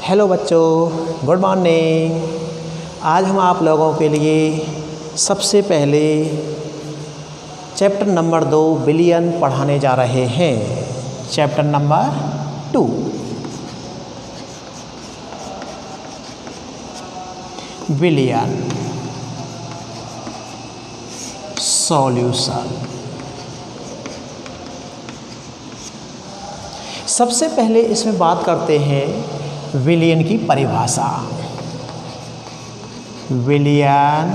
Hello बच्चों, good morning. आज हम आप लोगों के लिए सबसे पहले चैप्टर नंबर 2 बिलियन पढ़ाने जा रहे हैं। Chapter number 2 billion solution. सबसे पहले इसमें बात करते हैं विलियन की परिभाषा। विलियन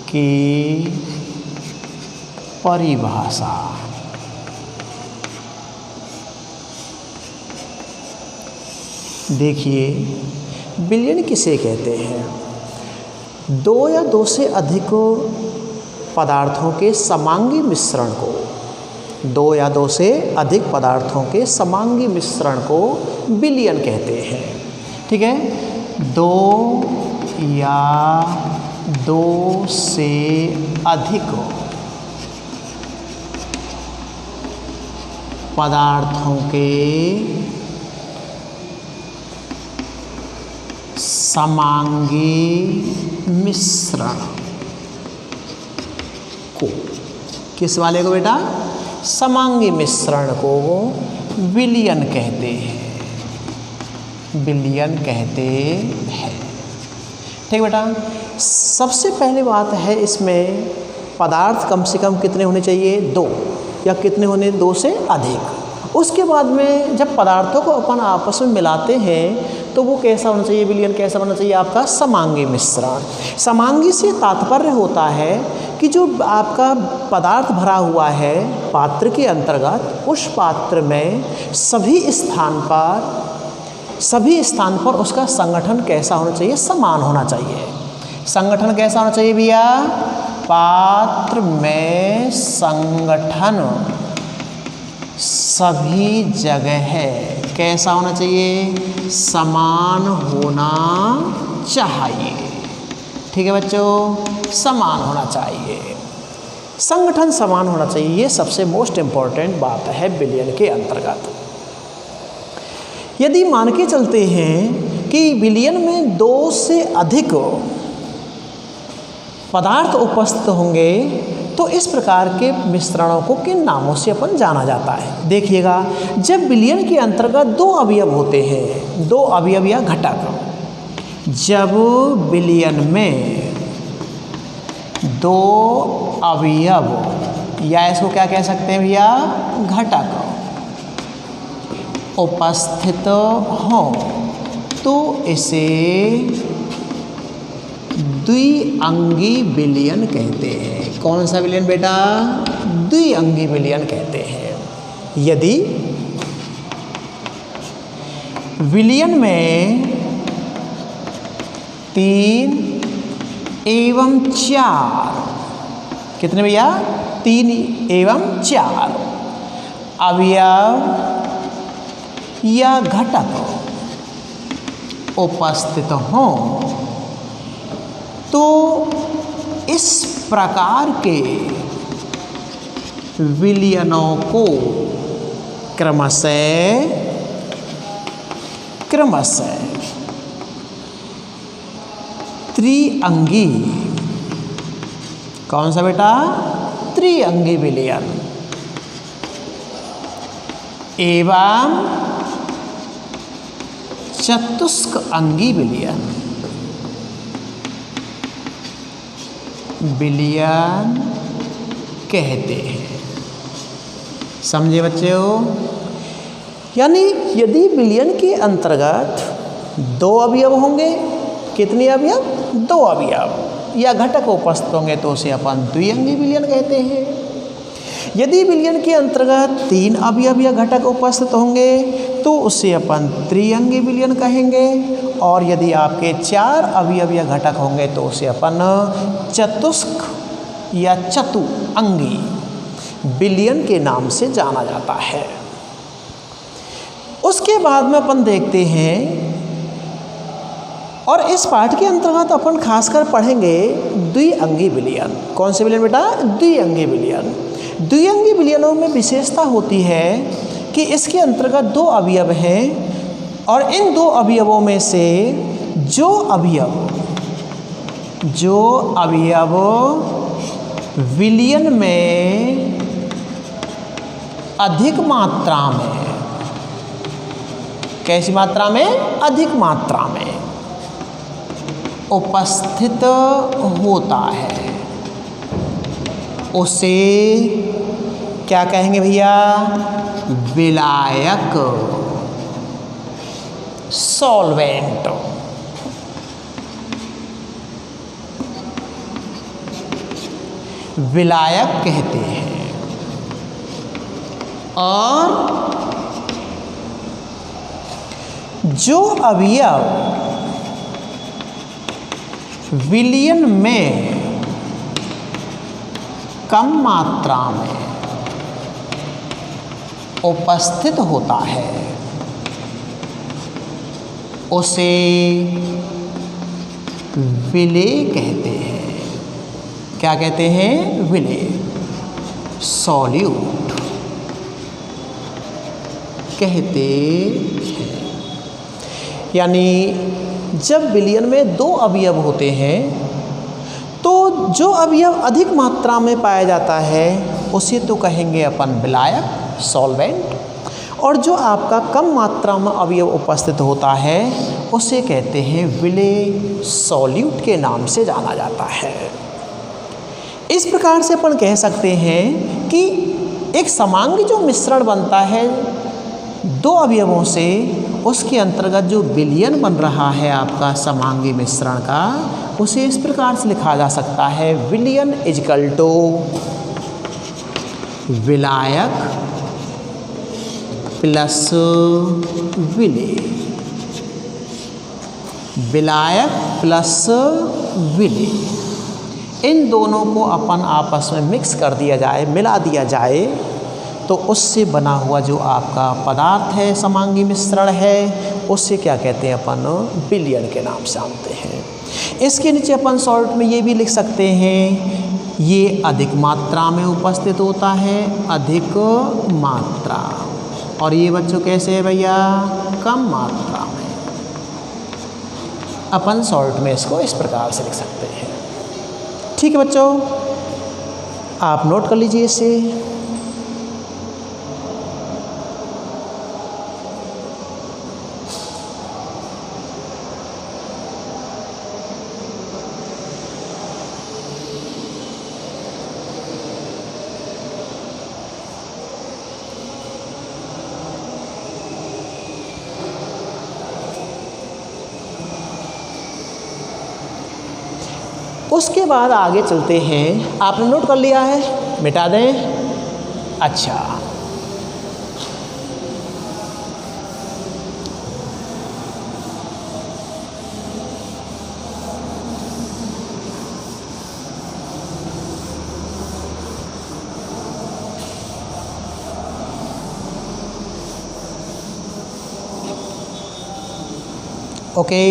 की परिभाषा देखिए, बिलियन किसे कहते हैं? दो या दो से अधिक पदार्थों के समांगी मिश्रण को, दो या दो से अधिक पदार्थों के समांगी मिश्रण को बिलियन कहते हैं। ठीक है, दो या दो से अधिक पदार्थों के समांगी मिश्रण को, किस वाले को बेटा? समांगी मिश्रण को विलियन कहते हैं। विलियन कहते हैं। ठीक बेटा, सबसे पहली बात है इसमें पदार्थ कम से कम कितने होने चाहिए? दो, या कितने होने? दो से अधिक। उसके बाद में जब पदार्थों को अपन आपस में मिलाते हैं तो वो कैसा होना चाहिए? विलियन कैसा होना चाहिए? आपका समांगी मिश्रण। समांगी से तात्पर्य होता है कि जो आपका पदार्थ भरा हुआ है पात्र के अंतर्गत, उस पात्र में सभी स्थान पर उसका संगठन कैसा होना चाहिए? समान होना चाहिए। संगठन कैसा होना चाहिए भैया? पात्र में संगठन सभी जगह कैसा होना चाहिए? समान होना चाहिए। ठीक है बच्चों, समान होना चाहिए। संगठन समान होना चाहिए, ये सबसे मोस्ट इम्पॉर्टेंट बात है बिलियन के अंतर्गत। यदि मान के चलते हैं कि बिलियन में दो से अधिक पदार्थ उपस्थित होंगे तो इस प्रकार के मिश्रणों को किन नामों से अपन जाना जाता है? देखिएगा, जब बिलियन के अंतर्गत दो अवयव होते हैं, दो अवयव या घटक, जब बिलियन में दो अवयव या इसको क्या कह सकते हैं भैया? घटक उपस्थित हो तो इसे द्विअंगी बिलियन कहते हैं। कौन सा बिलियन बेटा? द्विअंगी बिलियन कहते हैं। यदि विलियन में 3 एवं 4, कितने भैया? 3 एवं 4 अवयव या घटक उपस्थित हों तो इस प्रकार के विलियनों को क्रमशः त्रिअंगी, कौन सा बेटा? त्रिअंगी विलियन एवं चतुष्क अंगी विलियन कहते हैं। समझे बच्चों? यानी यदि बिलियन के अंतर्गत दो अवयव होंगे, कितने अवयव? दो अवयव या घटक उपस्थित होंगे तो उसे अपन द्विअंगी बिलियन कहते हैं। यदि बिलियन के अंतर्गत 3 अवयव या घटक उपस्थित होंगे तो उसे अपन त्रिअंगी बिलियन कहेंगे, और यदि आपके 4 अवयव या घटक होंगे तो उसे अपन चतुष्क या चतुअंगी बिलियन के नाम से जाना जाता है। उसके बाद में अपन देखते हैं, और इस पाठ के अंतर्गत अपन खासकर पढ़ेंगे द्विअंगी बिलियन। कौन से बिलियन बेटा? द्विअंगी बिलियन। द्विअंगी विलियनों में विशेषता होती है कि इसके अंतर्गत दो अवयव हैं और इन दो अवयवों में से जो अवयव विलयन में अधिक मात्रा में, कैसी मात्रा में? अधिक मात्रा में उपस्थित होता है, उसे क्या कहेंगे भैया? विलायक, सॉल्वेंट। विलायक कहते हैं। और जो अवयव विलयन में कम मात्रा में उपस्थित होता है, उसे विलेय कहते हैं। क्या कहते हैं? विलेय, सॉल्यूट कहते हैं। यानी जब विलयन में दो अवयव होते हैं तो जो अवयव अधिक मात्रा में पाया जाता है उसे तो कहेंगे अपन विलायक, सॉल्वेंट, और जो आपका कम मात्रा में अवयव उपस्थित होता है उसे कहते हैं विलेय, सॉल्यूट के नाम से जाना जाता है। इस प्रकार से अपन कह सकते हैं कि एक समांगी जो मिश्रण बनता है दो अवयवों से, उसके अंतर्गत जो विलयन बन रहा है आपका समांगी मिश्रण का, उसे इस प्रकार से लिखा जा सकता है विलयन इजकल टू विलायक प्लस विलेय, विलायक प्लस विलेय। इन दोनों को अपन आपस में मिक्स कर दिया जाए, मिला दिया जाए, तो उससे बना हुआ जो आपका पदार्थ है, समांगी मिश्रण है, उससे क्या कहते हैं अपन? विलयन के नाम से जानते हैं। इसके नीचे अपन शॉर्ट में ये भी लिख सकते हैं, ये अधिक मात्रा में उपस्थित होता है, अधिक मात्रा, और ये बच्चों कैसे है भैया? कम मात्रा में। अपन शॉर्ट में इसको इस प्रकार से लिख सकते हैं। ठीक है बच्चों, आप नोट कर लीजिए इसे। उसके बाद आगे चलते हैं। आपने नोट कर लिया है? मिटा दें? अच्छा, ओके,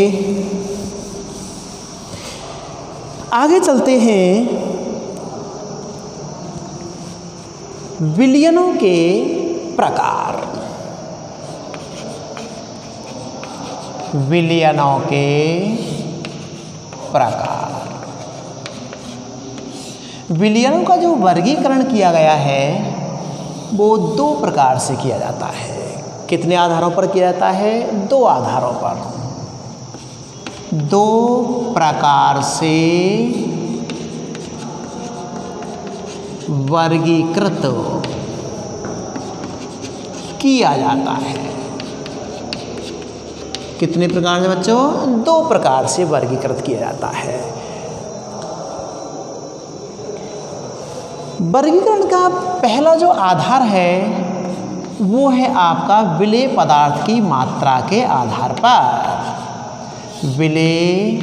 आगे चलते हैं। विलयनों के प्रकार। विलयनों के प्रकार। विलयनों का जो वर्गीकरण किया गया है वो दो प्रकार से किया जाता है। कितने आधारों पर किया जाता है? दो आधारों पर। दो प्रकार से वर्गीकृत किया जाता है। कितने प्रकार से बच्चों? दो प्रकार से वर्गीकृत किया जाता है। वर्गीकरण का पहला जो आधार है वो है आपका विलेय पदार्थ की मात्रा के आधार पर। विलेय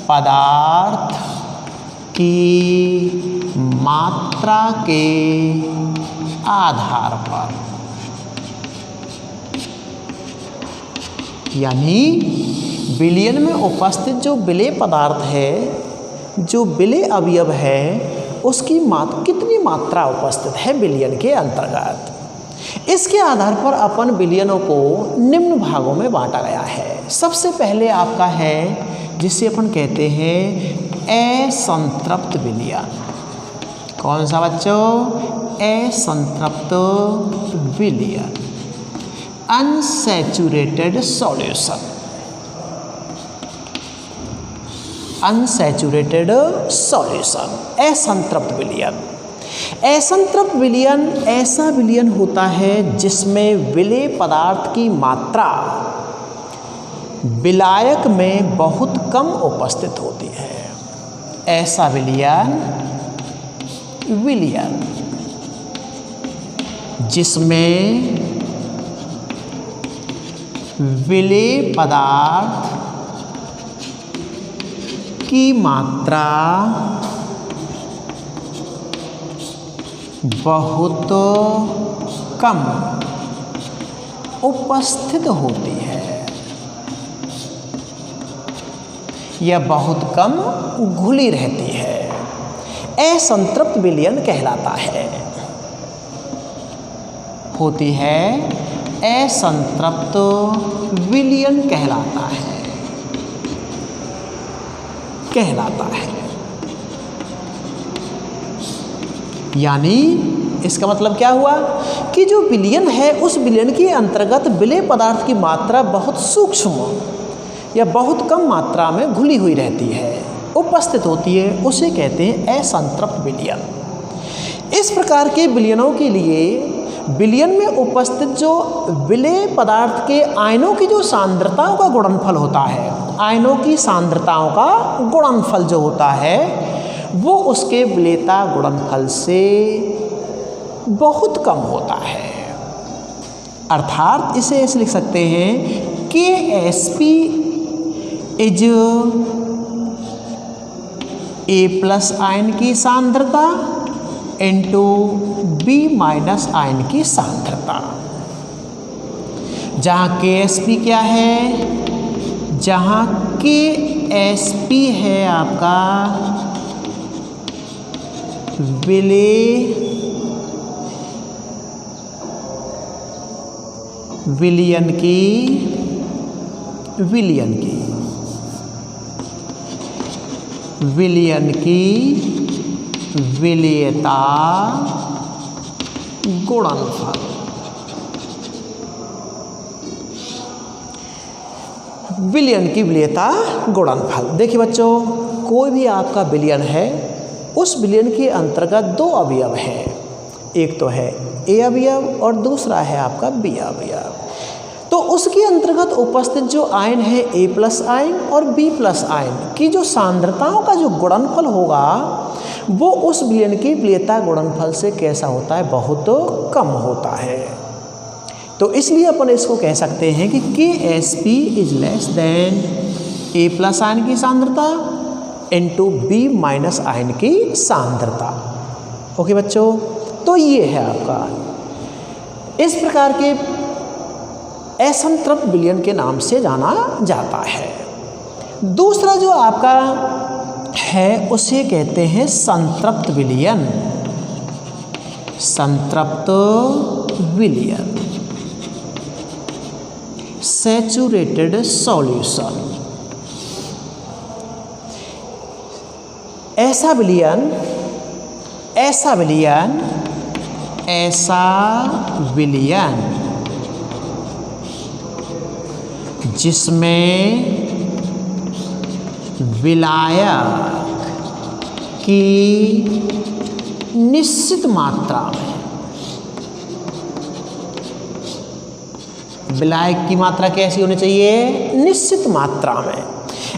पदार्थ की मात्रा के आधार पर, यानी विलयन में उपस्थित जो विलेय पदार्थ है, जो विलेय अवयव है, उसकी कितनी मात्रा उपस्थित है विलयन के अंतर्गत, इसके आधार पर अपन विलयनों को निम्न भागों में बांटा गया है। सबसे पहले आपका है जिसे अपन कहते हैं असंतृप्त विलयन। कौन सा बच्चों? असंतृप्त विलयन, अनसैचुरेटेड सॉल्यूशन, अनसैचुरेटेड सॉल्यूशन, असंतृप्त विलयन। असंतृप्त विलयन ऐसा विलयन होता है जिसमें विलेय पदार्थ की मात्रा विलायक में बहुत कम उपस्थित होती है। ऐसा विलयन जिसमें विलेय पदार्थ की मात्रा बहुत कम उपस्थित होती है या बहुत कम घुली रहती है, असंतृप्त विलयन कहलाता है। होती है असंतृप्त विलयन कहलाता है। यानी इसका मतलब क्या हुआ कि जो विलयन है उस विलयन के अंतर्गत विलेय पदार्थ की मात्रा बहुत सूक्ष्म या बहुत कम मात्रा में घुली हुई रहती है, उपस्थित होती है, उसे कहते हैं असंतृप्त विलयन। इस प्रकार के विलयनों के लिए विलयन में उपस्थित जो विलेय पदार्थ के आयनों की जो सांद्रताओं का गुणनफल होता है, आयनों की सांद्रताओं का गुणनफल जो होता है वो उसके विलेयता गुणनफल से बहुत कम होता है। अर्थात इसे ऐसे लिख सकते हैं KSP इज A+ आयन की सांद्रता इंटू B- आयन की सांद्रता। जहाँ KSP क्या है? जहाँ KSP है आपका विलयन की विलेयता गुणनफल। विलयन की विलेयता गुणनफल। देखिए बच्चों, कोई भी आपका विलयन है, उस विलयन के अंतर्गत दो अवयव हैं, एक तो है A अवयव और दूसरा है आपका B अवयव। तो उसके अंतर्गत उपस्थित जो आयन है A+ आयन और B+ आयन की जो सांद्रताओं का जो गुणनफल होगा वो उस विलयन की विलेयता गुणनफल से कैसा होता है? बहुत कम होता है। तो इसलिए अपन इसको कह सकते हैं कि KSP is less than A+ ion की सांद्रता इंटू B- आयन की सांद्रता। ओके बच्चों, तो ये है आपका, इस प्रकार के असंतृप्त विलयन के नाम से जाना जाता है। दूसरा जो आपका है उसे कहते हैं संतृप्त विलयन। संतृप्त विलयन, सैचुरेटेड सॉल्यूशन। ऐसा विलयन जिसमें विलायक की निश्चित मात्रा में, विलायक की मात्रा कैसी होनी चाहिए? निश्चित मात्रा में।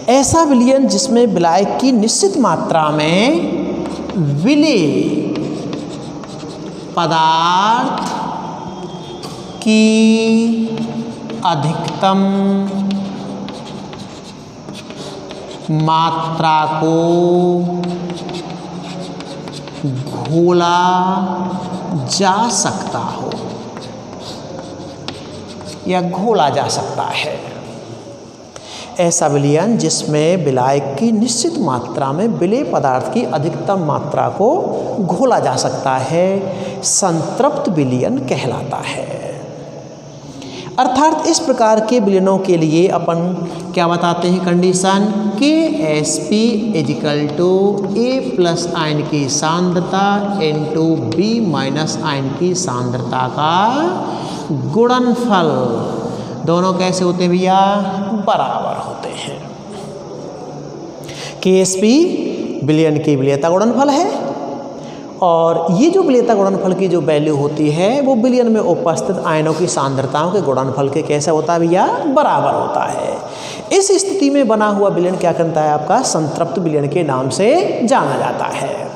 ऐसा विलयन जिसमें विलायक की निश्चित मात्रा में विलेय पदार्थ की अधिकतम मात्रा को घोला जा सकता हो या घोला जा सकता है। ऐसा विलयन जिसमें विलायक की निश्चित मात्रा में विलेय पदार्थ की अधिकतम मात्रा को घोला जा सकता है, संतृप्त विलयन कहलाता है। अर्थात इस प्रकार के विलयनों के लिए अपन क्या बताते हैं condition, KSP equal to A plus ion की सांद्रता इनटू B माइनस आयन की सांद्रता का गुणनफल। दोनों कैसे होते हैं भैया, बराबर होते हैं। KSP विलयन की विलयता गुणनफल है और ये जो विलयता गुणनफल की जो वैल्यू होती है वो विलयन में उपस्थित आयनों की सांद्रताओं के गुणनफल के कैसा होता है भैया, बराबर होता है। इस स्थिति में बना हुआ विलयन क्या करता है आपका, संतृप्त विलयन के नाम से जाना जाता है।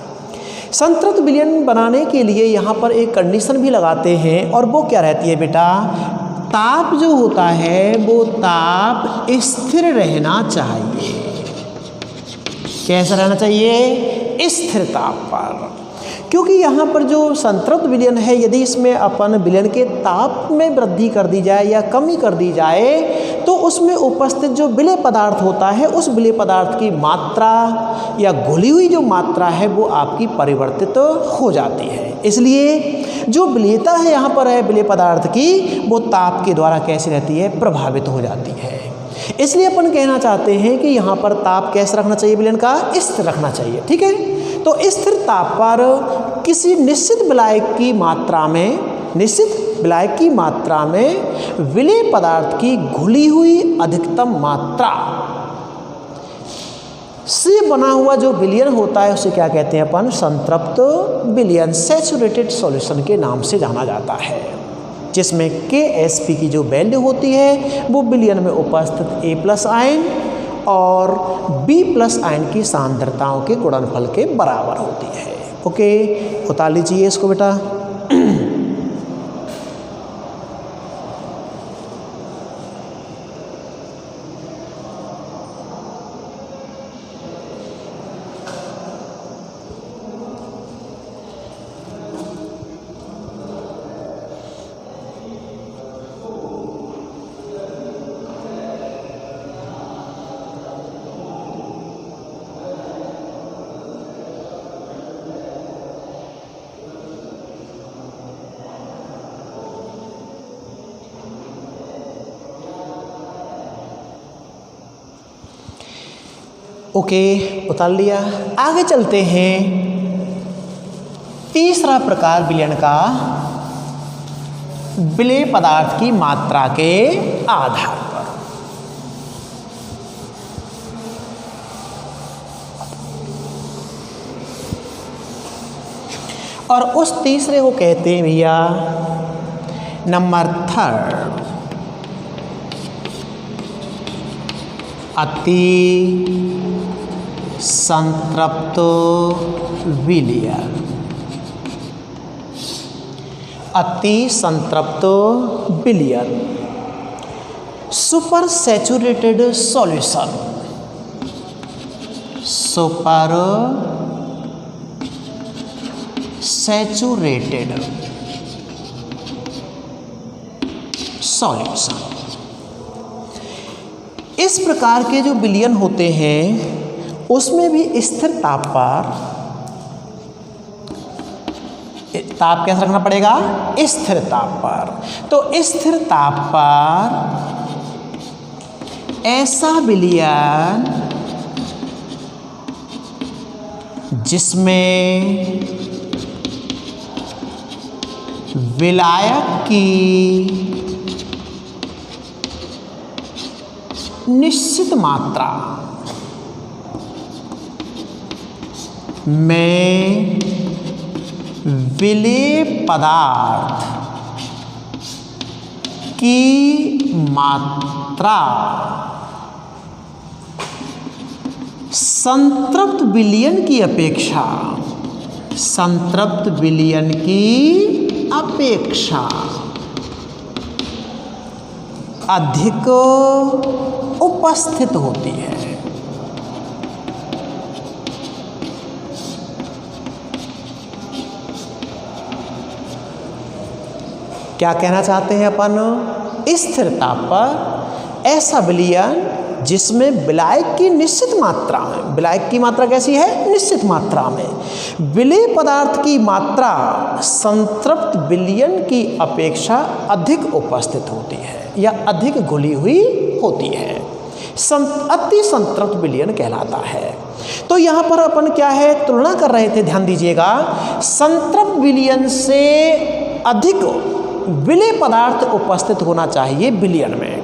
संतृप्त विलयन बनाने के लिए यहाँ पर एक कंडीशन भी लगाते हैं और वो क्या रहती है बेटा, ताप जो होता है वो ताप स्थिर रहना चाहिए। कैसा रहना चाहिए, स्थिर ताप पर। क्योंकि यहाँ पर जो संतृप्त विलयन है, यदि इसमें अपन विलयन के ताप में वृद्धि कर दी जाए या कमी कर दी जाए तो उसमें उपस्थित जो विलय पदार्थ होता है उस विलय पदार्थ की मात्रा या घुली हुई जो मात्रा है वो आपकी परिवर्तित हो जाती है। इसलिए जो विलयता है यहाँ पर है विलय पदार्थ की, वो ताप के द्वारा कैसी रहती है, प्रभावित हो जाती है। इसलिए अपन कहना चाहते हैं कि यहाँ पर ताप कैसे रखना चाहिए, विलयन का स्थिर रखना चाहिए। ठीक है, तो स्थिर ताप पर किसी निश्चित विलायक की मात्रा में विलय पदार्थ की घुली हुई अधिकतम मात्रा से बना हुआ जो विलयन होता है उसे क्या कहते हैं अपन, संतृप्त विलयन, सैचुरेटेड सॉल्यूशन के नाम से जाना जाता है। जिसमें KSP की जो वैल्यू होती है वो विलयन में उपस्थित A प्लस आयन और B प्लस आयन की सांद्रताओं के गुणनफल के बराबर होती है। ओके, उतार लीजिए इसको बेटा। ओके, उतार लिया। आगे चलते हैं तीसरा प्रकार विलयन का, विलय पदार्थ की मात्रा के आधार पर। और उस तीसरे को कहते हैं भैया नंबर 3, अति संतृप्त विलयन। अति संतृप्त विलयन, super saturated solution, super saturated solution. इस प्रकार के जो विलयन होते हैं उसमें भी स्थिर ताप पर, ताप कैसे रखना पड़ेगा, स्थिर ताप पर। तो स्थिर ताप पर ऐसा विलयन जिसमें विलायक की निश्चित मात्रा में विलय पदार्थ की मात्रा संतृप्त विलयन की अपेक्षा, संतृप्त विलयन की अपेक्षा अधिक उपस्थित होती है। क्या कहना चाहते हैं अपन, स्थिर ताप पर ऐसा विलयन जिसमें विलायक की निश्चित मात्रा में, विलायक की मात्रा कैसी है? निश्चित मात्रा में, विलेय पदार्थ की मात्रा संतृप्त विलयन की अपेक्षा अधिक उपस्थित होती है या अधिक घुली हुई होती है, अति संतृप्त विलयन कहलाता है। तो यहाँ पर अपन क्या है, तुलना कर रहे थे, ध्यान दीजिएगा, संतृप्त विलयन से अधिक विलेय पदार्थ उपस्थित होना चाहिए विलयन में।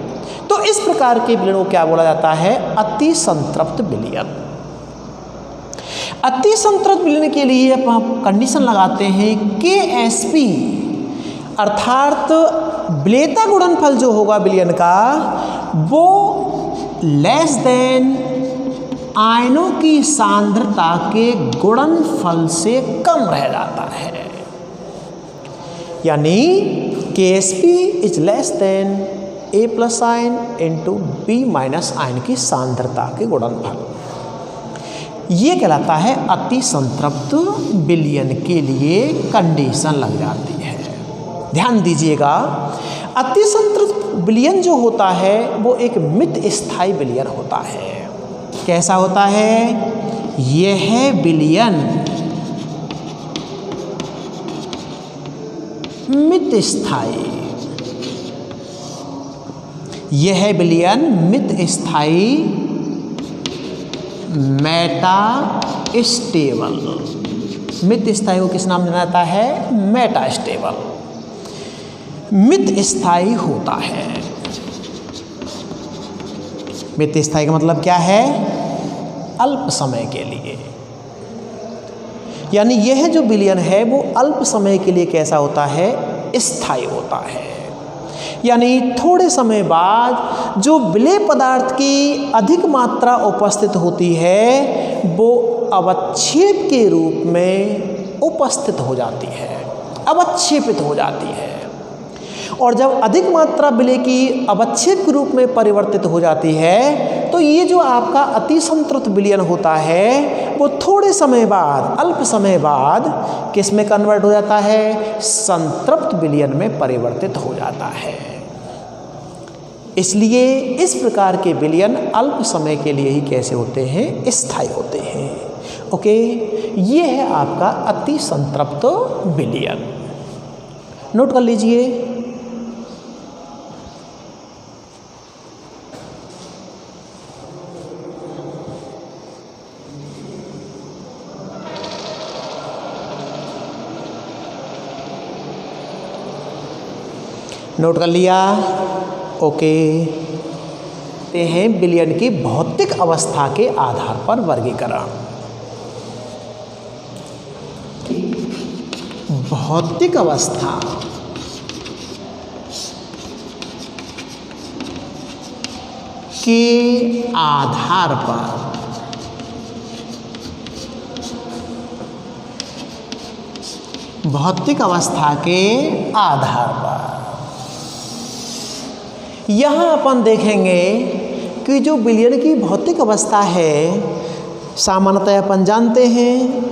तो इस प्रकार के विलयन को क्या बोला जाता है? अति संतृप्त विलयन। अति संतृप्त विलयन के लिए हम कंडीशन लगाते हैं KSP, अर्थात विलेयता गुणनफल जो होगा विलयन का वो लेस देन आयनों की सांद्रता के गुणनफल से कम रह जाता है, यानी KSP is less than A plus ion into B minus ion की सांद्रता के गुणनफल। ये कहलाता है अति संतृप्त विलयन के लिए कंडीशन लग जाती है। ध्यान दीजिएगा, अति संतृप्त विलयन जो होता है वो एक मित स्थायी विलयन होता है। कैसा होता है? यह विलयन मित स्थायी, यह विलयन मित स्थायी मेटा स्टेबल, मित स्थायी को किस नाम जाना जाता है? मेटा स्टेबल, मित स्थायी होता है। मित स्थायी का मतलब क्या है? अल्प समय के लिए, यानी यह जो विलयन है वो अल्प समय के लिए कैसा होता है? स्थायी होता है। यानी थोड़े समय बाद जो विलेय पदार्थ की अधिक मात्रा उपस्थित होती है वो अवक्षेप के रूप में उपस्थित हो जाती है, अवक्षेपित हो जाती है। और जब अधिक मात्रा विलेय की अवक्षेप के रूप में परिवर्तित हो जाती है तो ये जो आपका अति संतृप्त विलयन होता है वो थोड़े समय बाद, अल्प समय बाद किस में कन्वर्ट हो जाता है? संतृप्त विलयन में परिवर्तित हो जाता है। इसलिए इस प्रकार के विलयन अल्प समय के लिए ही कैसे होते हैं? स्थायी होते हैं। ओके, ये है आपका अति संतृप्त विलयन। नोट कर लीजिए। नोट कर लिया? ओके। ते हैं विलयन की भौतिक अवस्था के आधार पर वर्गीकरण। भौतिक अवस्था के आधार पर भौतिक अवस्था के आधार पर यहाँ अपन देखेंगे कि जो विलयन की भौतिक अवस्था है, सामान्यतः अपन जानते हैं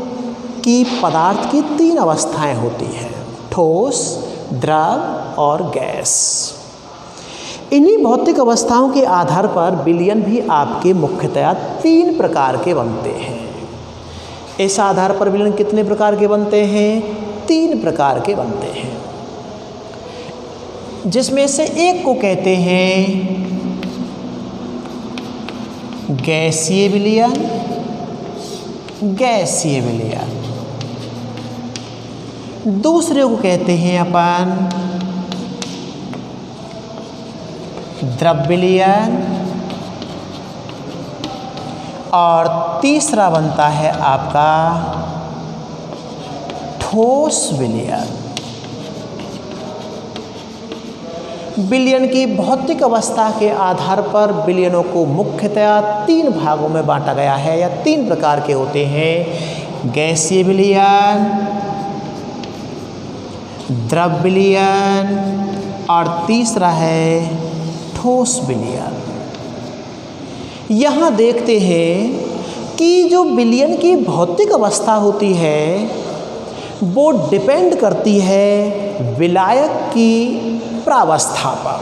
कि पदार्थ की 3 अवस्थाएं होती हैं, ठोस, द्रव और गैस। इन्हीं भौतिक अवस्थाओं के आधार पर विलयन भी आपके मुख्यतया 3 प्रकार के बनते हैं। इस आधार पर विलयन कितने प्रकार के बनते हैं? 3 प्रकार के बनते हैं, जिसमें से एक को कहते हैं गैसीय विलयन, गैसीय विलयन। दूसरे को कहते हैं अपन द्रव विलयन और तीसरा बनता है आपका ठोस विलयन। विलयन की भौतिक अवस्था के आधार पर विलयनों को मुख्यतया 3 भागों में बांटा गया है या 3 प्रकार के होते हैं, गैसीय विलयन, द्रव विलयन और तीसरा है ठोस विलयन। यहाँ देखते हैं कि जो विलयन की भौतिक अवस्था होती है वो डिपेंड करती है विलायक की प्रावस्था पर।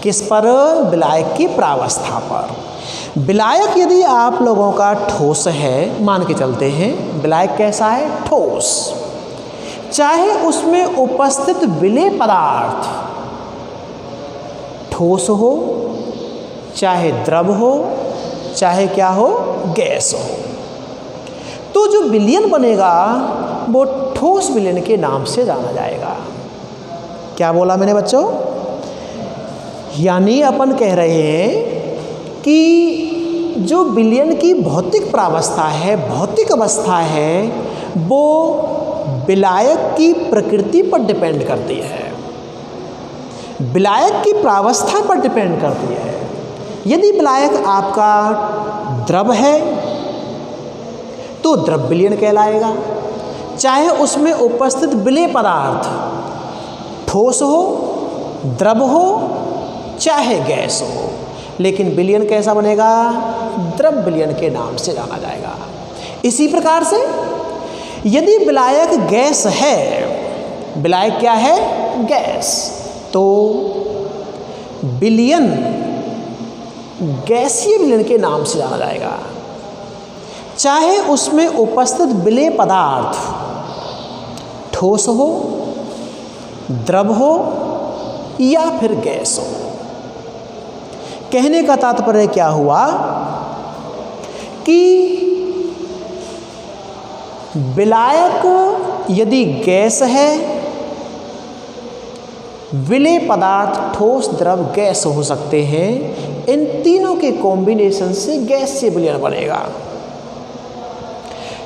किस पर? विलायक की प्रावस्था पर। विलायक यदि आप लोगों का ठोस है, मान के चलते हैं विलायक कैसा है? ठोस। चाहे उसमें उपस्थित विलेय पदार्थ ठोस हो, चाहे द्रव हो, चाहे क्या हो? गैस हो, तो जो विलयन बनेगा वो ठोस विलयन के नाम से जाना जाएगा। क्या बोला मैंने बच्चों? यानी अपन कह रहे हैं कि जो विलयन की भौतिक प्रावस्था है, भौतिक अवस्था है, वो विलायक की प्रकृति पर डिपेंड करती है, विलायक की प्रावस्था पर डिपेंड करती है। यदि विलायक आपका द्रव है तो द्रव विलयन कहलाएगा, चाहे उसमें उपस्थित विलेय पदार्थ ठोस हो, द्रव हो, चाहे गैस हो, लेकिन विलयन कैसा बनेगा? द्रव विलयन के नाम से जाना जाएगा। इसी प्रकार से यदि विलायक गैस है, विलायक क्या है? गैस, तो विलयन गैसीय विलयन के नाम से जाना जाएगा, चाहे उसमें उपस्थित विलेय पदार्थ ठोस हो, द्रव हो या फिर गैस हो। कहने का तात्पर्य क्या हुआ कि विलायक यदि गैस है, विलेय पदार्थ ठोस, द्रव, गैस हो सकते हैं, इन तीनों के कॉम्बिनेशन से गैसीय विलयन बनेगा।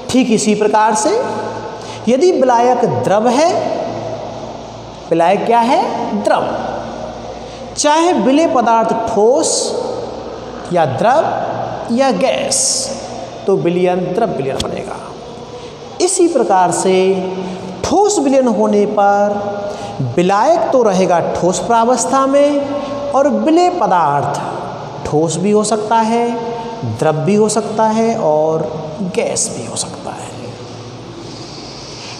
ठीक इसी प्रकार से यदि विलायक द्रव है, विलायक क्या है? द्रव, चाहे विलेय पदार्थ ठोस या द्रव या गैस, तो विलयन द्रव विलयन बनेगा। इसी प्रकार से ठोस विलयन होने पर विलायक तो रहेगा ठोस प्रावस्था में, और विलेय पदार्थ ठोस भी हो सकता है, द्रव भी हो सकता है और गैस भी हो सकता है।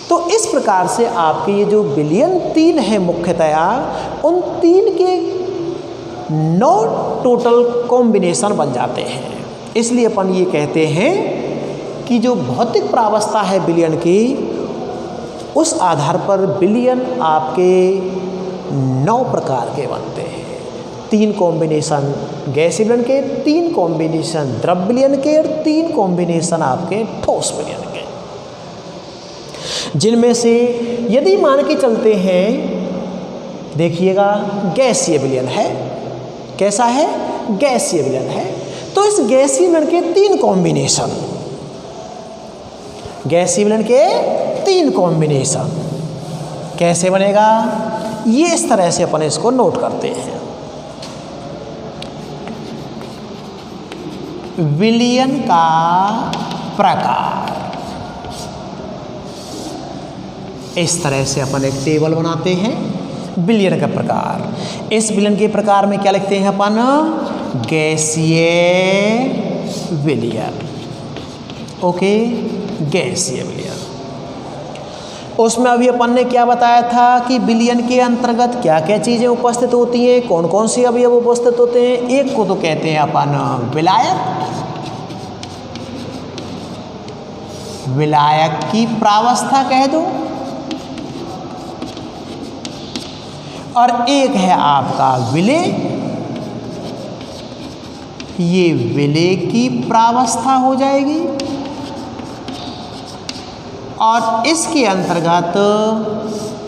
तो इस प्रकार से आपके ये जो विलयन तीन है मुख्यतया, उन तीन के 9 टोटल कॉम्बिनेशन बन जाते हैं। इसलिए अपन ये कहते हैं कि जो भौतिक प्रावस्था है विलयन की, उस आधार पर विलयन आपके 9 प्रकार के बनते हैं। 3 कॉम्बिनेशन गैस विलयन के, 3 कॉम्बिनेशन द्रव विलयन के और 3 कॉम्बिनेशन आपके ठोस विलयन के, जिनमें से यदि मान के चलते हैं, देखिएगा गैसीय विलयन है, कैसा है? गैसीय विलयन है। तो इस गैसीय विलयन के 3 कॉम्बिनेशन, गैसीय विलयन के 3 कॉम्बिनेशन कैसे बनेगा? ये इस तरह से अपन इसको नोट करते हैं। विलयन का प्रकार, इस तरह से अपन एक टेबल बनाते हैं। विलयन का प्रकार, इस विलयन के प्रकार में क्या लिखते हैं अपन? गैसीय विलयन। ओके, गैसीय विलयन। उसमें अभी अपन ने क्या बताया था कि विलयन के अंतर्गत क्या क्या चीज़ें उपस्थित होती हैं, कौन कौन सी अवयव उपस्थित होते हैं। एक को तो कहते हैं अपन विलायक, विलायक की प्रावस्था कह दो, और एक है आपका विलेय, ये विलेय की प्रावस्था हो जाएगी, और इसके अंतर्गत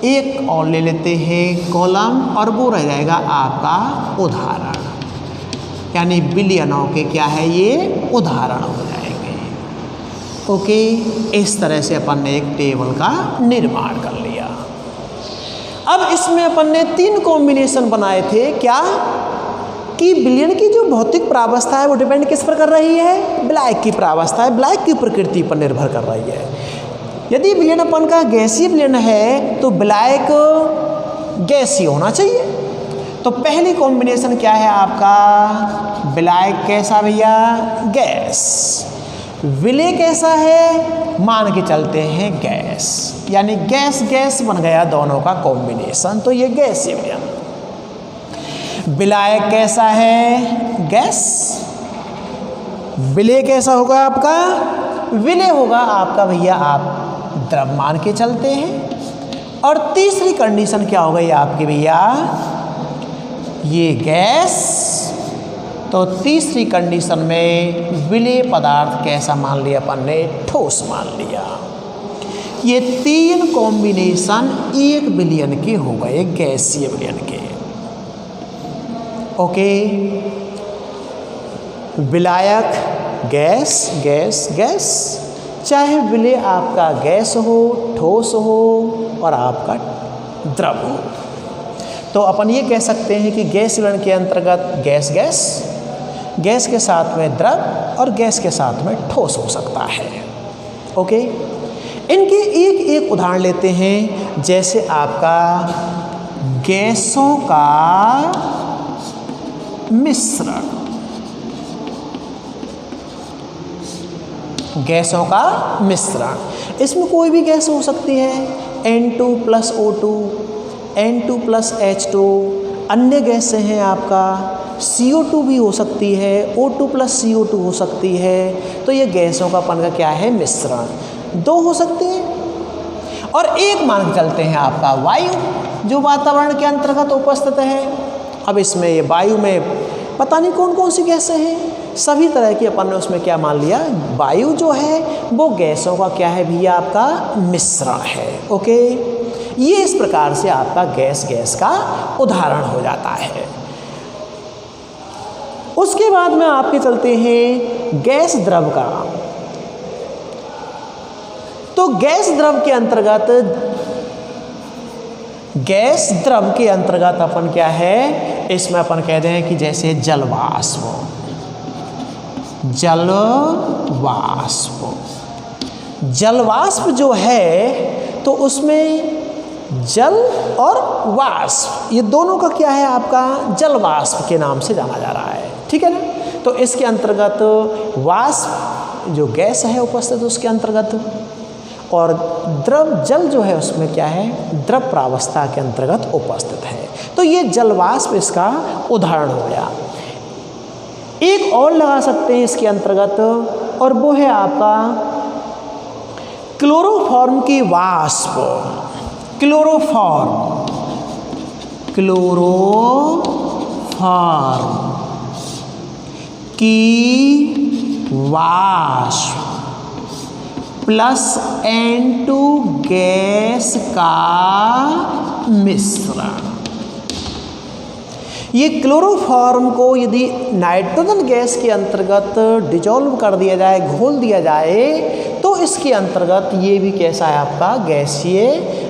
एक और ले लेते हैं कॉलम, और वो रह जाएगा आपका उदाहरण, यानी विलयनों के क्या है? ये उदाहरण हो जाएंगे। ओके, इस तरह से अपन ने एक टेबल का निर्माण कर लिया। अब इसमें अपन ने 3 कॉम्बिनेशन बनाए थे, क्या कि विलयन की जो भौतिक प्रावस्था है वो डिपेंड किस पर कर रही है? विलायक की प्रावस्था है, विलायक की प्रकृति पर निर्भर कर रही है। यदि विलयन अपन का गैसीय विलयन है तो विलायक गैसीय होना चाहिए। तो पहली कॉम्बिनेशन क्या है आपका? विलायक कैसा भैया? गैस। विलेय कैसा है? मान के चलते हैं गैस, यानी गैस गैस बन गया दोनों का कॉम्बिनेशन, तो ये गैसीय विलयन। विलायक कैसा है? गैस। विलेय कैसा होगा आपका? विलेय होगा आपका भैया, आप द्रव मान के चलते हैं। और तीसरी कंडीशन क्या हो गई आपकी भैया? ये गैस। तो तीसरी कंडीशन में विलेय पदार्थ कैसा मान लिया अपन ने? ठोस मान लिया। ये तीन कॉम्बिनेशन एक विलयन के हो गए, गैसीय विलयन के। ओके, विलायक गैस गैस गैस, चाहे विलेय आपका गैस हो, ठोस हो और आपका द्रव हो। तो अपन ये कह सकते हैं कि गैस विलयन के अंतर्गत गैस गैस, गैस के साथ में द्रव और गैस के साथ में ठोस हो सकता है। ओके, इनके एक एक उदाहरण लेते हैं। जैसे आपका गैसों का मिश्रण, गैसों का मिश्रण, इसमें कोई भी गैस हो सकती है, N2 + O2, N2 + H2। अन्य गैसें हैं आपका CO2 भी हो सकती है, O2 + CO2 हो सकती है। तो ये गैसों का अपन का क्या है? मिश्रण। दो हो सकते हैं। और एक मान के चलते हैं आपका वायु, जो वातावरण के अंतर्गत उपस्थित है। अब इसमें ये वायु में पता नहीं कौन कौन सी गैसें हैं, सभी तरह की अपन ने उसमें क्या मान लिया? वायु जो है वो गैसों का क्या है भैया? आपका मिश्रण है। ओके, ये इस प्रकार से आपका गैस गैस का उदाहरण हो जाता है। उसके बाद में आपके चलते हैं गैस द्रव का। तो गैस द्रव के अंतर्गत, गैस द्रव के अंतर्गत अपन क्या है? इसमें अपन कहते हैं कि जैसे जलवाष्प, जलवाष्प, जलवाष्प जो है तो उसमें जल और वाष्प, ये दोनों का क्या है? आपका जलवाष्प के नाम से जाना जा रहा है। ठीक है ना? तो इसके अंतर्गत वाष्प जो गैस है उपस्थित उसके अंतर्गत, और द्रव जल जो है उसमें क्या है? द्रव प्रावस्था के अंतर्गत उपस्थित है। तो ये जलवाष्प इसका उदाहरण हो गया। एक और लगा सकते हैं इसके अंतर्गत, और वो है आपका क्लोरोफॉर्म की वाष्प। क्लोरोफॉर्म, क्लोरोफॉर्म की वाष्प प्लस N2 गैस का मिश्रण। ये क्लोरोफॉर्म को यदि नाइट्रोजन गैस के अंतर्गत डिजोल्व कर दिया जाए, घोल दिया जाए, तो इसके अंतर्गत ये भी कैसा है? आपका गैसीय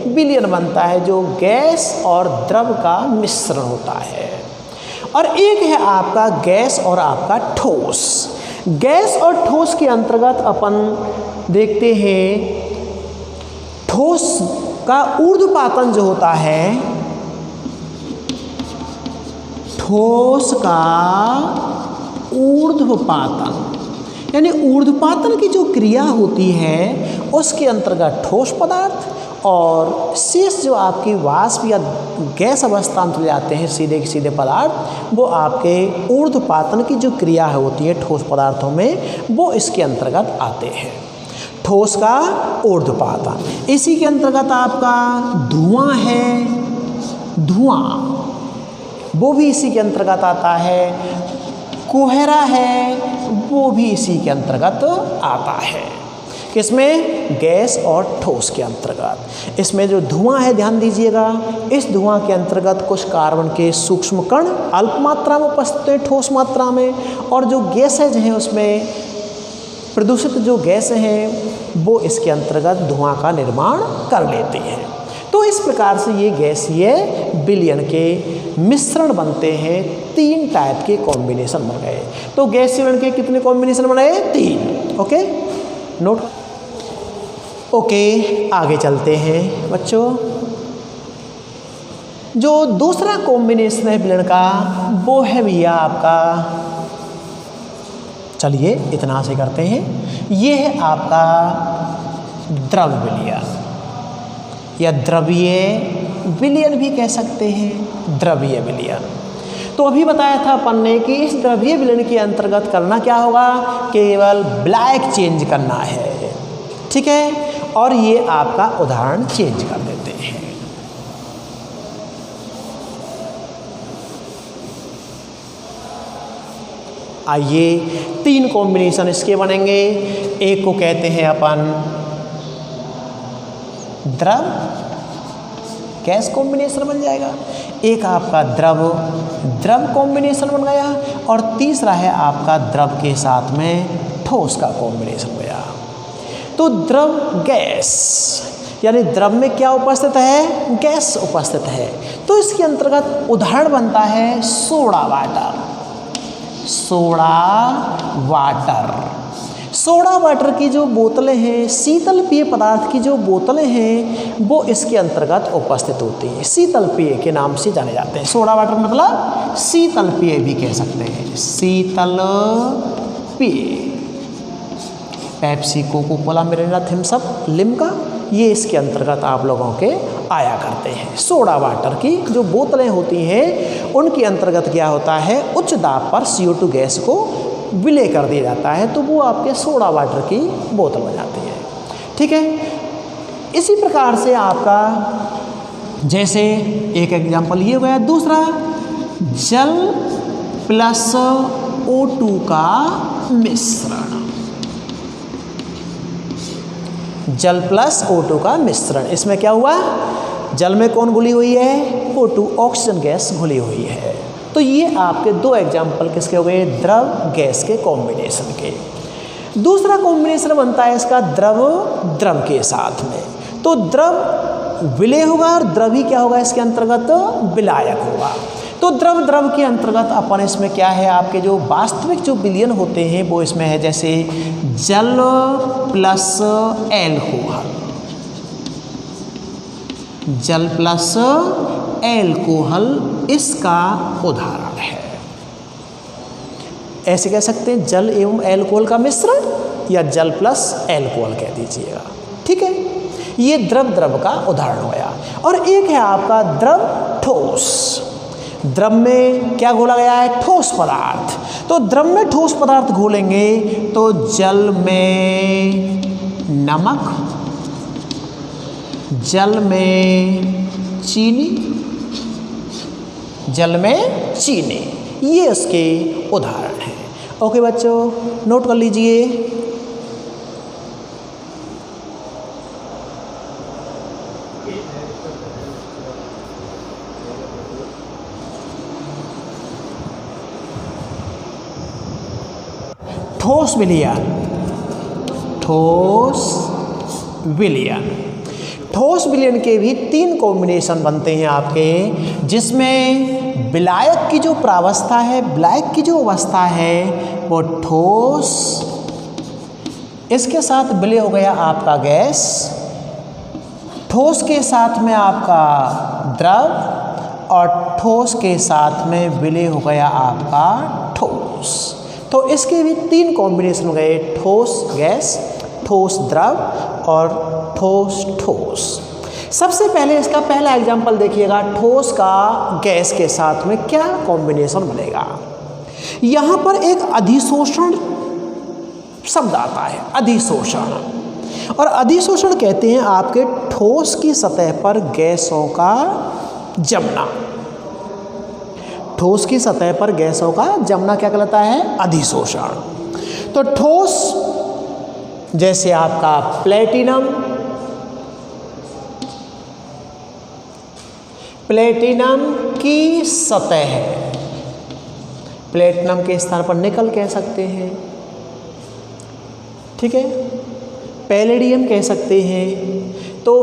विलयन बनता है, जो गैस और द्रव का मिश्रण होता है। और एक है आपका गैस और आपका ठोस। गैस और ठोस के अंतर्गत अपन देखते हैं, ठोस का ऊर्ध्वपातन जो होता है, ठोस का ऊर्ध्वपातन, यानी ऊर्ध्वपातन की जो क्रिया होती है उसके अंतर्गत ठोस पदार्थ, और शेष जो आपकी वाष्प या गैस अवस्था में चले जाते हैं सीधे के सीधे पदार्थ, वो आपके ऊर्ध्वपातन की जो क्रिया होती है ठोस पदार्थों में, वो इसके अंतर्गत आते हैं। ठोस का ऊर्ध्वपातन, इसी के अंतर्गत आपका धुआं है, धुआं वो भी इसी के अंतर्गत आता है। कोहरा है वो भी इसी के अंतर्गत आता है। किसमें? गैस और ठोस के अंतर्गत। इसमें जो धुआं है, ध्यान दीजिएगा, इस धुआं के अंतर्गत कुछ कार्बन के सूक्ष्म कण अल्प मात्रा में उपस्थित है ठोस मात्रा में, और जो गैसेज हैं उसमें प्रदूषित जो गैसें हैं वो इसके अंतर्गत धुआं का निर्माण कर लेती हैं। तो इस प्रकार से ये गैसीय विलयन के मिश्रण बनते हैं। 3 टाइप के कॉम्बिनेशन बन गए। तो गैसीय विलयन के कितने कॉम्बिनेशन बने? 3। Okay, note. ओके, आगे चलते हैं बच्चों। जो दूसरा कॉम्बिनेशन है विलयन का, वो है भैया आपका, चलिए इतना से करते हैं, ये है आपका द्रव विलयन या द्रवीय विलयन भी कह सकते हैं, द्रवीय विलयन। तो तो अभी बताया था अपन ने कि इस द्रव्य विलयन के अंतर्गत करना क्या होगा, केवल ब्लैक चेंज करना है, ठीक है। और ये आपका उदाहरण चेंज कर देते हैं। आइए 3 कॉम्बिनेशन इसके बनेंगे। एक को कहते हैं अपन द्रव गैस कॉम्बिनेशन बन जाएगा, एक आपका द्रव द्रव कॉम्बिनेशन बन गया, और तीसरा है आपका द्रव के साथ में ठोस का कॉम्बिनेशन गया। तो द्रव गैस यानी द्रव में क्या उपस्थित है, गैस उपस्थित है। तो इसके अंतर्गत उदाहरण बनता है soda water. Soda water, soda water की जो बोतलें हैं, शीतल पेय पदार्थ की जो बोतलें हैं, वो इसके अंतर्गत उपस्थित होती हैं, शीतल पेय के नाम से जाने जाते हैं। सोडा वाटर मतलब शीतल पेय भी कह सकते हैं, शीतल पेय। Pepsi, Coca Cola, Mirinda, Thums Up, Limca, ये इसके अंतर्गत आप लोगों के आया करते हैं। सोडा वाटर की जो बोतलें होती हैं उनके अंतर्गत क्या होता है, उच्च दाब पर CO2 गैस को विलय कर दिया जाता है, तो वो आपके सोडा वाटर की बोतल बन जाती है, ठीक है। इसी प्रकार से आपका जैसे एक एग्जाम्पल ये हो गया। दूसरा, जल प्लस O2 का मिश्रण, जल प्लस O2 का मिश्रण। इसमें क्या हुआ, जल में कौन घुली हुई है, O2 ऑक्सीजन गैस घुली हुई है। तो ये आपके 2 एग्जाम्पल किसके हो गए, द्रव गैस के कॉम्बिनेशन के। दूसरा कॉम्बिनेशन बनता है इसका द्रव द्रव के साथ में। तो द्रव विलय होगा और द्रव ही क्या होगा इसके अंतर्गत, विलायक होगा। तो द्रव द्रव के अंतर्गत अपन इसमें क्या है, आपके जो वास्तविक जो विलयन होते हैं वो इसमें है, जैसे जल प्लस एल्कोहल, जल प्लस एल्कोहल इसका उदाहरण है। ऐसे कह सकते हैं जल एवं एल्कोहल का मिश्रण, या जल प्लस एल्कोहल कह दीजिएगा, ठीक है। ये द्रव द्रव का उदाहरण होया। और एक है आपका द्रव ठोस। द्रव में क्या घोला गया है, ठोस पदार्थ। तो द्रव में ठोस पदार्थ घोलेंगे तो जल में नमक, जल में चीनी, जल में चीनी, ये इसके उदाहरण हैं। ओके बच्चों, नोट कर लीजिए। ठोस विलयन, ठोस विलयन, ठोस विलयन के भी 3 कॉम्बिनेशन बनते हैं आपके, जिसमें विलायक की जो प्रावस्था है, विलायक की जो अवस्था है वो ठोस, इसके साथ विलय हो गया आपका गैस, ठोस के साथ में आपका द्रव, और ठोस के साथ में विलय हो गया आपका ठोस। तो इसके भी 3 कॉम्बिनेशन हो गए, ठोस गैस, ठोस द्रव और ठोस ठोस। सबसे पहले इसका पहला एग्जाम्पल देखिएगा, ठोस का गैस के साथ में क्या कॉम्बिनेशन बनेगा। यहाँ पर एक अधिशोषण शब्द आता है, अधिशोषण। और अधिशोषण कहते हैं आपके ठोस की सतह पर गैसों का जमना। ठोस की सतह पर गैसों का जमना क्या कहलाता है, अधिशोषण। तो ठोस जैसे आपका प्लेटिनम, प्लेटिनम की सतह है, प्लेटिनम के स्थान पर निकल कह सकते हैं, ठीक है, पैलेडियम कह सकते हैं। तो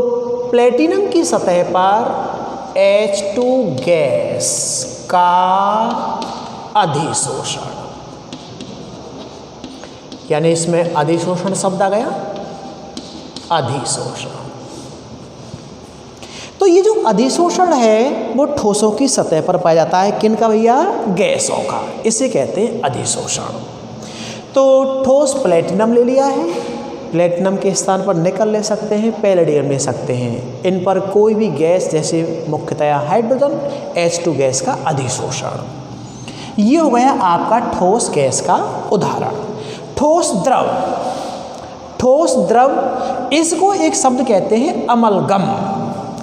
प्लेटिनम की सतह पर H2 गैस का अधिशोषण, यानी इसमें अधिशोषण शब्द आ गया, अधिशोषण। तो ये जो अधिशोषण है वो ठोसों की सतह पर पाया जाता है, किनका भैया, गैसों का, इसे कहते हैं अधिशोषण। तो ठोस प्लेटिनम ले लिया है, प्लेटिनम के स्थान पर निकल ले सकते हैं, पैलेडियम ले सकते हैं। इन पर कोई भी गैस जैसे मुख्यतया हाइड्रोजन, H2 गैस का अधिशोषण। ये हो गया आपका ठोस गैस का उदाहरण। ठोस द्रव, ठोस द्रव इसको एक शब्द कहते हैं अमलगम।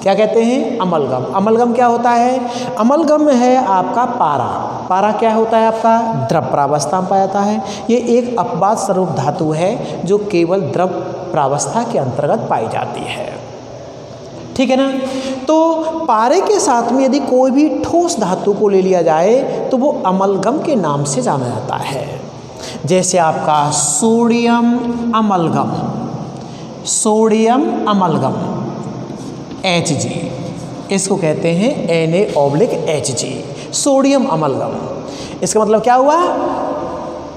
क्या कहते हैं? अमलगम। अमलगम क्या होता है? अमलगम है आपका पारा। पारा क्या होता है आपका? द्रव प्रावस्था में पाया जाता है। ये एक अपवाद स्वरूप धातु है जो केवल द्रव प्रावस्था के अंतर्गत पाई जाती है। ठीक है ना। तो पारे के साथ में यदि कोई भी ठोस धातु को ले लिया जाए तो वो अमलगम के नाम से जाना जाता है। जैसे आपका sodium amalgam, sodium amalgam Hg, इसको कहते हैं Na/Hg, सोडियम अमलगम। इसका मतलब क्या हुआ?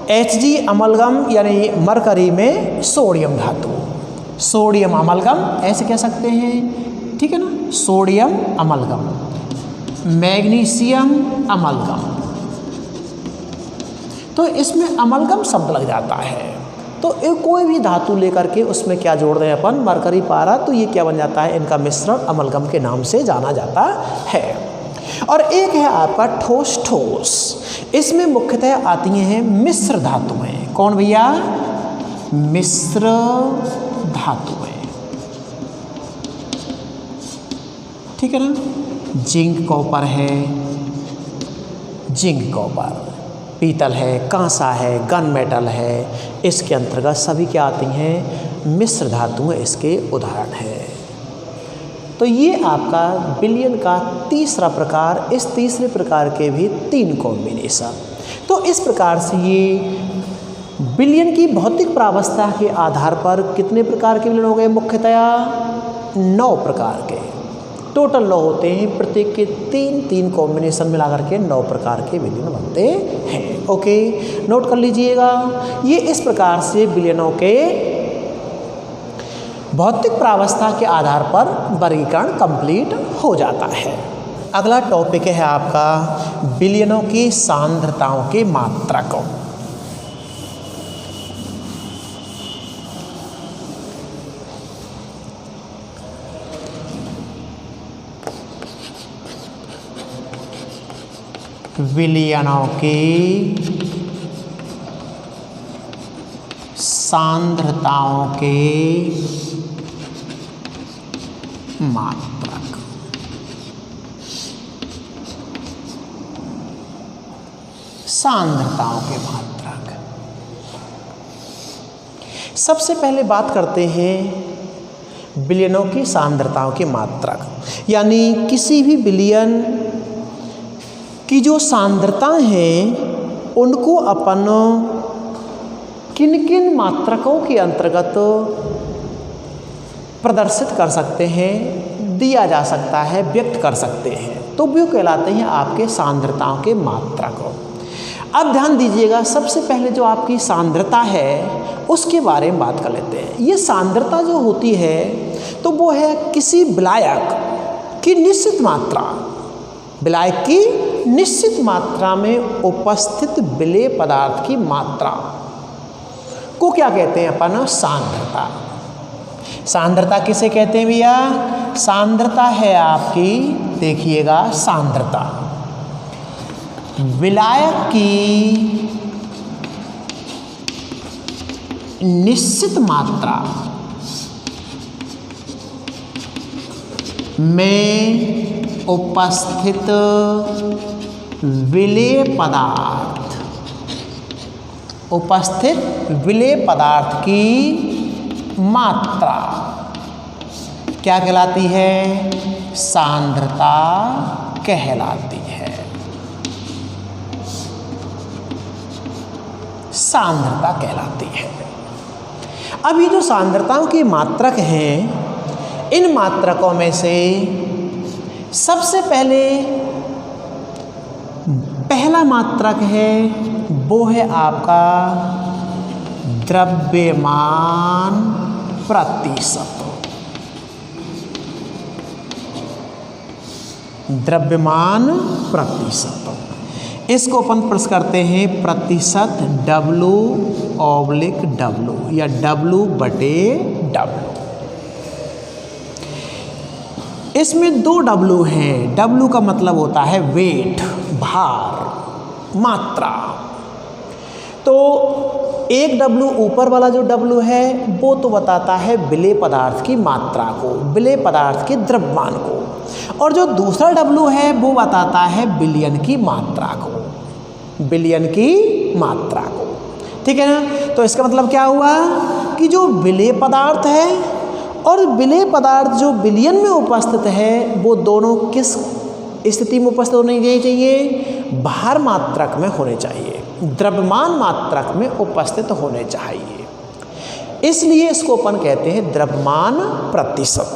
Hg अमलगम यानी मरकरी में सोडियम धातु, सोडियम अमलगम ऐसे कह सकते हैं। ठीक है ना, सोडियम अमलगम। मैग्नीशियम अमलगम, तो इसमें अमलगम शब्द लग जाता है। तो एक कोई भी धातु लेकर के उसमें क्या जोड़ रहे हैं अपन? मरकरी पारा। तो ये क्या बन जाता है? इनका मिश्रण अमलगम के नाम से जाना जाता है। और एक है आपका ठोस ठोस, इसमें मुख्यतः आती हैं मिश्र धातुएं। कौन भैया? मिश्र धातुएं। ठीक है ना। जिंक कॉपर है, जिंक कॉपर, पीतल है, कांसा है, गन मेटल है, इसके अंतर्गत सभी क्या आती हैं? मिश्र धातुएं इसके उदाहरण है। तो ये आपका विलयन का तीसरा प्रकार। इस तीसरे प्रकार के भी 3 कॉम्बिनेशन। तो इस प्रकार से ये विलयन की भौतिक प्रावस्था के आधार पर कितने प्रकार के विलयन हो गए? मुख्यतया 9 प्रकार के। टोटल 9 होते हैं, प्रत्येक के 3-3 कॉम्बिनेशन मिलाकर के 9 प्रकार के विलयन बनते हैं। ओके, नोट कर लीजिएगा। ये इस प्रकार से विलयनों के भौतिक प्रावस्था के आधार पर वर्गीकरण कंप्लीट हो जाता है। अगला टॉपिक है आपका विलयनों की सांद्रताओं के मात्रक। विलयनों की सांद्रताओं के मात्रक। सांद्रताओं के मात्रक। सबसे पहले बात करते हैं विलयनों की सांद्रताओं के मात्रक, यानी किसी भी विलयन की जो सांद्रता हैं उनको अपन किन किन मात्रकों के अंतर्गत प्रदर्शित कर सकते हैं, दिया जा सकता है, व्यक्त कर सकते हैं। तो वो कहलाते हैं आपके सांद्रताओं के मात्रक। अब ध्यान दीजिएगा, सबसे पहले जो आपकी सांद्रता है उसके बारे में बात कर लेते हैं। ये सांद्रता जो होती है तो वो है किसी विलायक की निश्चित मात्रा, विलायक की निश्चित मात्रा में उपस्थित विलेय पदार्थ की मात्रा को क्या कहते हैं अपन? सांद्रता। सांद्रता किसे कहते हैं भैया? सांद्रता है आपकी, देखिएगा, सांद्रता विलायक की निश्चित मात्रा में उपस्थित विलेय पदार्थ, उपस्थित विलेय पदार्थ की मात्रा क्या कहलाती है? सांद्रता कहलाती है। सांद्रता कहलाती है। अब ये जो सांद्रताओं की मात्रक हैं, इन मात्रकों में से सबसे पहले पहला मात्रक है वो है आपका द्रव्यमान प्रतिशत। द्रव्यमान प्रतिशत, इसको अपन प्रश्न करते हैं प्रतिशत W/W या W/W। इसमें 2 W हैं। W का मतलब होता है वेट, भार, मात्रा। तो एक W ऊपर वाला जो W है वो तो बताता है विलेय पदार्थ की मात्रा को, विलेय पदार्थ के द्रव्यमान को, और जो दूसरा W है वो बताता है विलयन की मात्रा को, विलयन की मात्रा को। ठीक है ना। तो इसका मतलब क्या हुआ कि जो विलेय पदार्थ है और विलेय पदार्थ जो विलयन में उपस्थित है वो दोनों किस स्थिति में उपस्थित होने चाहिए? भार मात्रक में होने चाहिए, द्रव्यमान मात्रक में उपस्थित होने चाहिए। इसलिए इसको अपन कहते हैं द्रव्यमान प्रतिशत।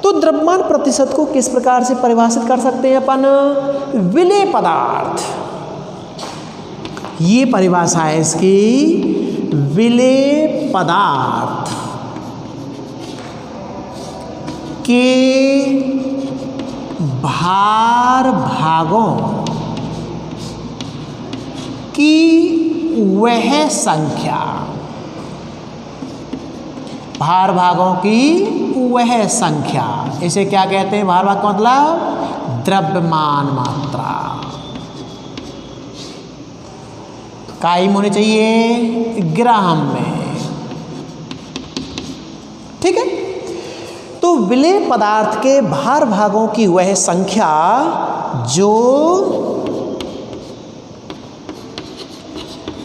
तो द्रव्यमान प्रतिशत को किस प्रकार से परिभाषित कर सकते हैं अपन? विलेय पदार्थ, ये परिभाषा है इसकी, विलेय पदार्थ के भार भागों की वह संख्या, भार भागों की वह संख्या, इसे क्या कहते हैं? भार भाग का मतलब द्रव्यमान मात्रा। काई में होनी चाहिए? ग्राम में। ठीक है। तो विलेय पदार्थ के भार भागों की वह संख्या जो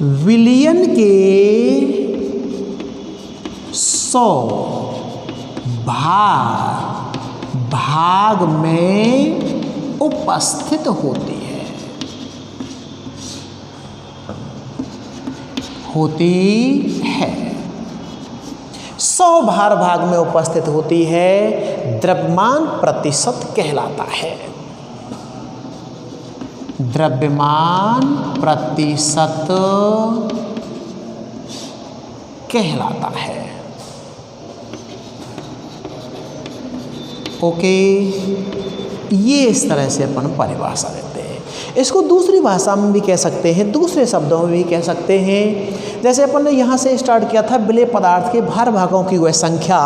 विलयन के 100 भाग में उपस्थित होती है 100 भाग में उपस्थित होती है, द्रव्यमान प्रतिशत कहलाता है। द्रव्यमान प्रतिशत कहलाता है। ओके, ये इस तरह से अपन परिभाषा देते हैं। इसको दूसरी भाषा में भी कह सकते हैं, दूसरे शब्दों में भी कह सकते हैं। जैसे अपन ने यहाँ से स्टार्ट किया था, विलेय पदार्थ के भार भागों की वह संख्या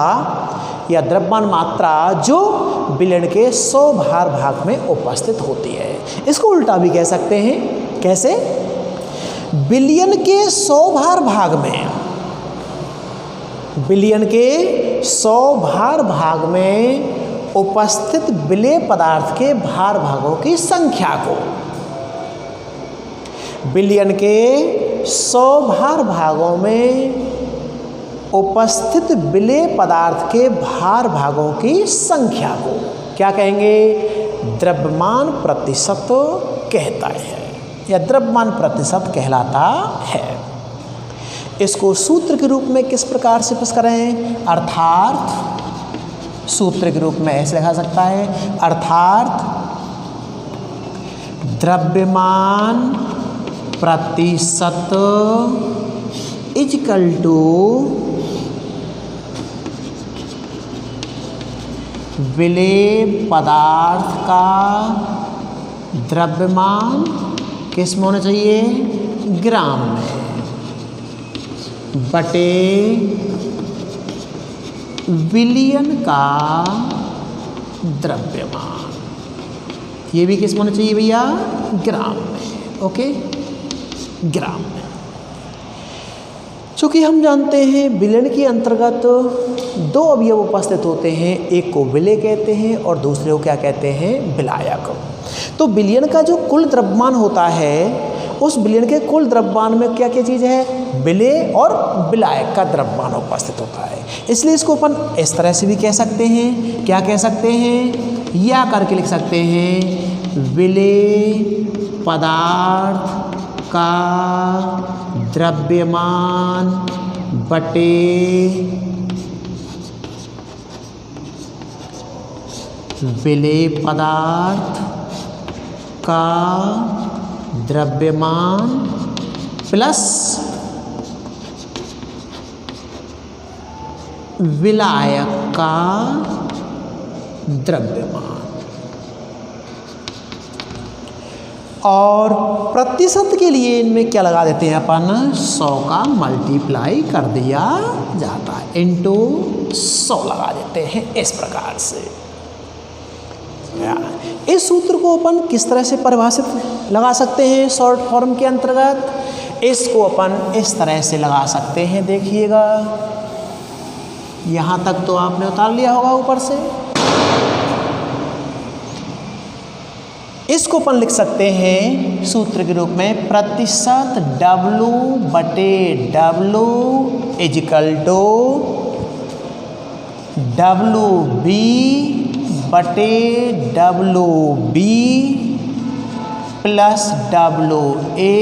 या द्रव्यमान मात्रा जो विलयन के 100 भाग में उपस्थित होती है। इसको उल्टा भी कह सकते हैं। कैसे? विलयन के 100 भाग में, विलयन के 100 भाग में उपस्थित विलेय पदार्थ के भार भागों की संख्या को, विलयन के 100 भागों में उपस्थित विलेय पदार्थ के भार भागों की संख्या को क्या कहेंगे? द्रव्यमान प्रतिशत कहता है या द्रव्यमान प्रतिशत कहलाता है। इसको सूत्र के रूप में किस प्रकार से पेश करें? अर्थात सूत्र के रूप में ऐसे लिखा सकता है, अर्थात द्रव्यमान प्रतिशत इक्वल टू विलेय पदार्थ का द्रव्यमान किस में होना चाहिए? ग्राम में, बटे विलयन का द्रव्यमान। ये भी किस में होना चाहिए भैया? ग्राम में। ओके, ग्राम में। चूँकि हम जानते हैं विलयन के अंतर्गत 2 अवयव उपस्थित होते हैं, एक को विलेय कहते हैं और दूसरे को क्या कहते हैं? विलायक। तो विलयन का जो कुल द्रव्यमान होता है, उस विलयन के कुल द्रव्यमान में क्या क्या चीज़ है? विलेय और विलायक का द्रव्यमान उपस्थित होता है। इसलिए इसको अपन इस तरह से भी कह सकते हैं। क्या कह सकते हैं? या करके लिख सकते हैं, विलेय पदार्थ का द्रव्यमान बटे विलेय पदार्थ का द्रव्यमान प्लस विलायक का द्रव्यमान। और प्रतिशत के लिए इनमें क्या लगा देते हैं अपन? 100 का मल्टीप्लाई कर दिया जाता है, इंटू 100 लगा देते हैं इस प्रकार से। इस सूत्र को अपन किस तरह से परिभाषित लगा सकते हैं शॉर्ट फॉर्म के अंतर्गत? इसको अपन इस तरह से लगा सकते हैं, देखिएगा यहाँ तक तो आपने उतार लिया होगा ऊपर से। इसको अपन लिख सकते हैं सूत्र के रूप में प्रतिशत W/W equal to WB/WB plus WA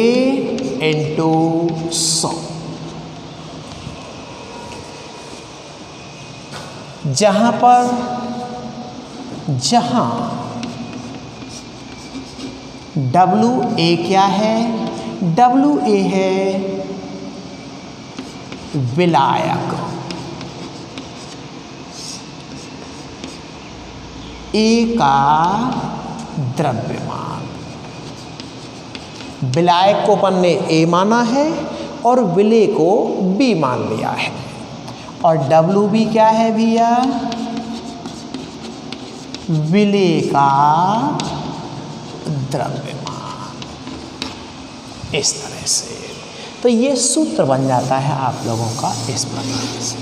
into 100। जहाँ WA क्या है? WA है विलायक, A का द्रव्यमान। विलायक को अपन ने A माना है और विलेय को B मान लिया है। और WB क्या है भैया? विलेय का द्रव्यमान। इस तरह से तो ये सूत्र बन जाता है आप लोगों का इस प्रकार से।